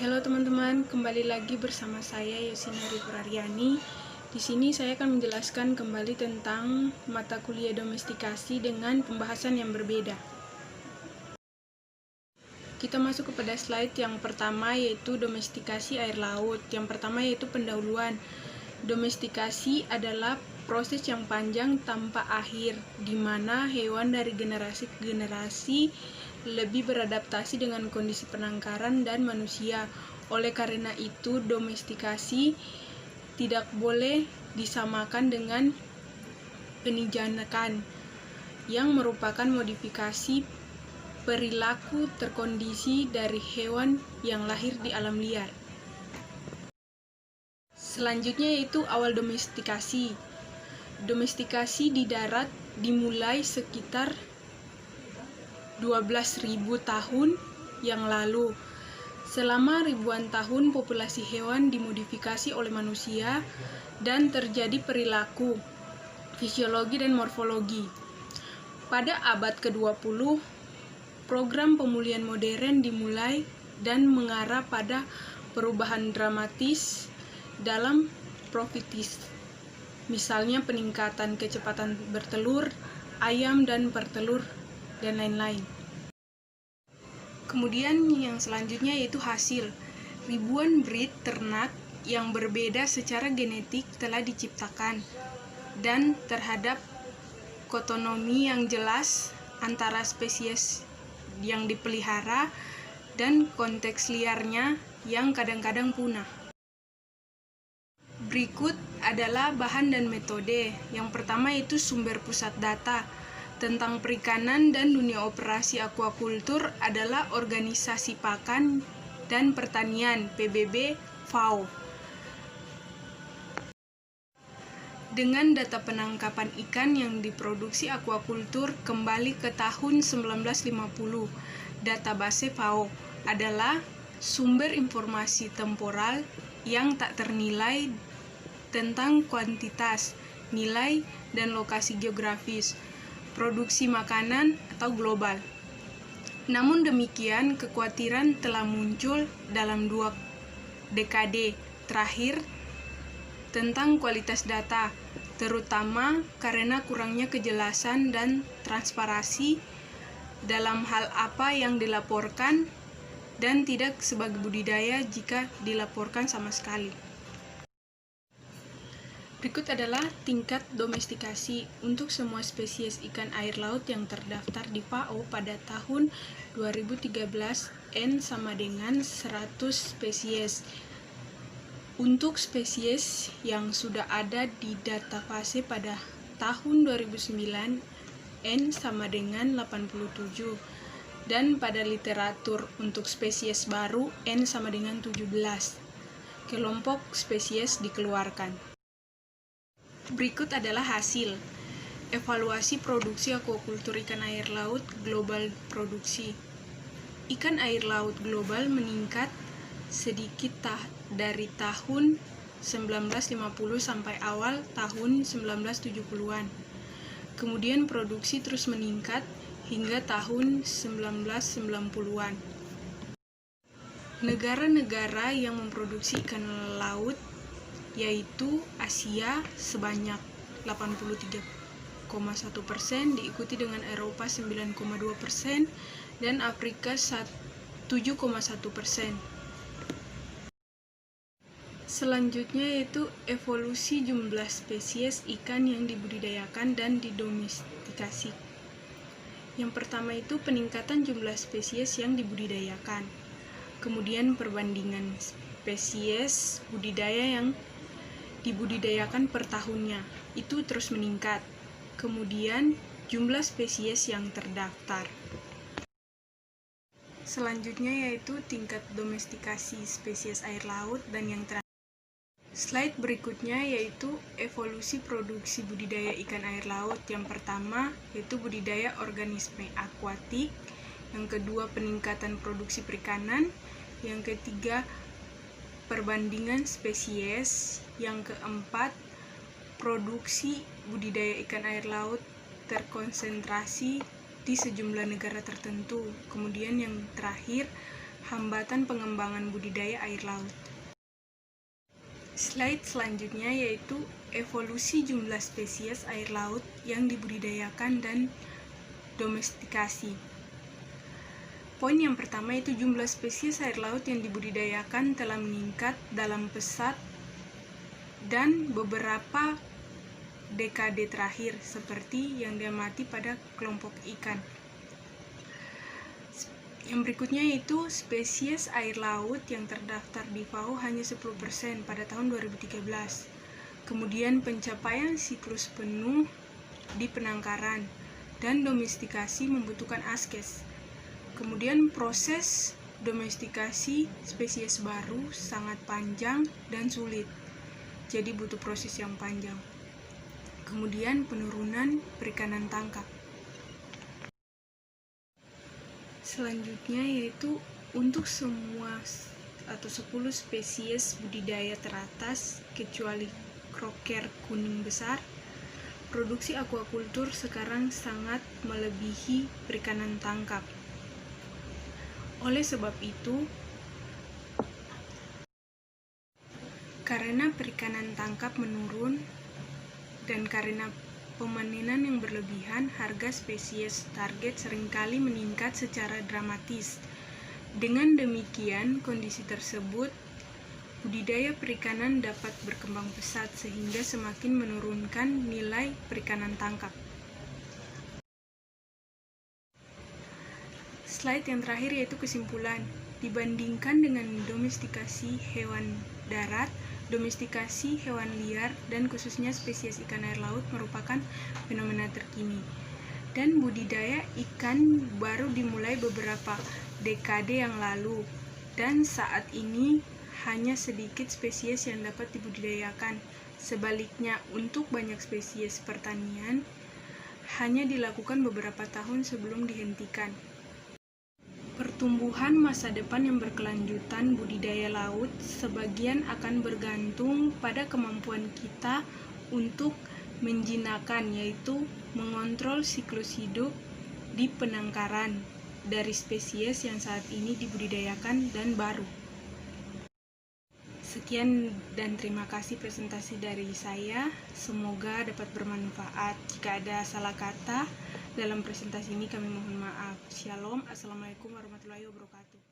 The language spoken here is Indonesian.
Halo teman-teman, kembali lagi bersama saya Yosinari Praryani. Di sini saya akan menjelaskan kembali tentang mata kuliah domestikasi dengan pembahasan yang berbeda. Kita masuk kepada slide yang pertama, yaitu domestikasi air laut. Yang pertama yaitu pendahuluan. Domestikasi adalah proses yang panjang tanpa akhir, di mana hewan dari generasi ke generasi lebih beradaptasi dengan kondisi penangkaran dan manusia. Oleh karena itu, domestikasi tidak boleh disamakan dengan penijanakan, yang merupakan modifikasi perilaku terkondisi dari hewan yang lahir di alam liar. Selanjutnya yaitu awal domestikasi. Domestikasi di darat dimulai sekitar 12.000 tahun yang lalu. Selama ribuan tahun populasi hewan dimodifikasi oleh manusia dan terjadi perilaku, fisiologi dan morfologi. Pada abad ke-20, program pemulihan modern dimulai dan mengarah pada perubahan dramatis dalam profitis. Misalnya peningkatan kecepatan bertelur, ayam dan bertelur, dan lain-lain. Kemudian yang selanjutnya yaitu hasil. Ribuan breed ternak yang berbeda secara genetik telah diciptakan, dan terhadap kotonomi yang jelas antara spesies yang dipelihara dan konteks liarnya yang kadang-kadang punah. Berikut adalah bahan dan metode. Yang pertama yaitu sumber pusat data tentang perikanan dan dunia operasi akuakultur adalah Organisasi Pakan dan Pertanian PBB FAO. Dengan data penangkapan ikan yang diproduksi akuakultur kembali ke tahun 1950, database FAO adalah sumber informasi temporal yang tak ternilai tentang kuantitas, nilai, dan lokasi geografis produksi makanan atau global. Namun demikian, kekhawatiran telah muncul dalam 2 dekade terakhir tentang kualitas data, terutama karena kurangnya kejelasan dan transparansi dalam hal apa yang dilaporkan dan tidak sebagai budidaya jika dilaporkan sama sekali. Berikut adalah tingkat domestikasi untuk semua spesies ikan air laut yang terdaftar di FAO pada tahun 2013. N sama dengan 100 spesies. Untuk spesies yang sudah ada di database pada tahun 2009, N sama dengan 87. Dan pada literatur untuk spesies baru, N sama dengan 17. Kelompok spesies dikeluarkan. Berikut adalah hasil evaluasi produksi akuakultur ikan air laut global produksi. Ikan air laut global meningkat sedikit dari tahun 1950 sampai awal tahun 1970-an. Kemudian produksi terus meningkat hingga tahun 1990-an. Negara-negara yang memproduksi ikan laut yaitu Asia sebanyak 83,1%, diikuti dengan Eropa 9,2%, dan Afrika 7,1%. Selanjutnya yaitu evolusi jumlah spesies ikan yang dibudidayakan dan didomestikasi. Yang pertama itu peningkatan jumlah spesies yang dibudidayakan. Kemudian perbandingan spesies budidaya yang dibudidayakan per tahunnya itu terus meningkat. Kemudian jumlah spesies yang terdaftar. Selanjutnya yaitu tingkat domestikasi spesies air laut, dan yang terakhir slide berikutnya yaitu evolusi produksi budidaya ikan air laut. Yang pertama yaitu budidaya organisme akuatik, yang kedua peningkatan produksi perikanan, yang ketiga perbandingan spesies, yang keempat produksi budidaya ikan air laut terkonsentrasi di sejumlah negara tertentu. Kemudian yang terakhir hambatan pengembangan budidaya air laut. Slide selanjutnya yaitu evolusi jumlah spesies air laut yang dibudidayakan dan domestikasi. Poin yang pertama yaitu jumlah spesies air laut yang dibudidayakan telah meningkat dalam pesat dan beberapa dekade terakhir, seperti yang diamati pada kelompok ikan. Yang berikutnya yaitu spesies air laut yang terdaftar di FAO hanya 10% pada tahun 2013. Kemudian pencapaian siklus penuh di penangkaran dan domestikasi membutuhkan askes. Kemudian proses domestikasi spesies baru sangat panjang dan sulit, jadi butuh proses yang panjang. Kemudian penurunan perikanan tangkap. Selanjutnya yaitu untuk semua atau 10 spesies budidaya teratas kecuali kroker kuning besar, produksi akuakultur sekarang sangat melebihi perikanan tangkap. Oleh sebab itu, karena perikanan tangkap menurun dan karena pemanenan yang berlebihan, harga spesies target seringkali meningkat secara dramatis. Dengan demikian, kondisi tersebut, budidaya perikanan dapat berkembang pesat sehingga semakin menurunkan nilai perikanan tangkap. Slide yang terakhir yaitu kesimpulan. Dibandingkan dengan domestikasi hewan darat, domestikasi hewan liar dan khususnya spesies ikan air laut merupakan fenomena terkini. Dan budidaya ikan baru dimulai beberapa dekade yang lalu, dan saat ini hanya sedikit spesies yang dapat dibudidayakan. Sebaliknya, untuk banyak spesies pertanian hanya dilakukan beberapa tahun sebelum dihentikan. Pertumbuhan masa depan yang berkelanjutan budidaya laut sebagian akan bergantung pada kemampuan kita untuk menjinakkan, yaitu mengontrol siklus hidup di penangkaran dari spesies yang saat ini dibudidayakan dan baru. Sekian dan terima kasih presentasi dari saya. Semoga dapat bermanfaat. Jika ada salah kata dalam presentasi ini kami mohon maaf. Shalom. Assalamualaikum warahmatullahi wabarakatuh.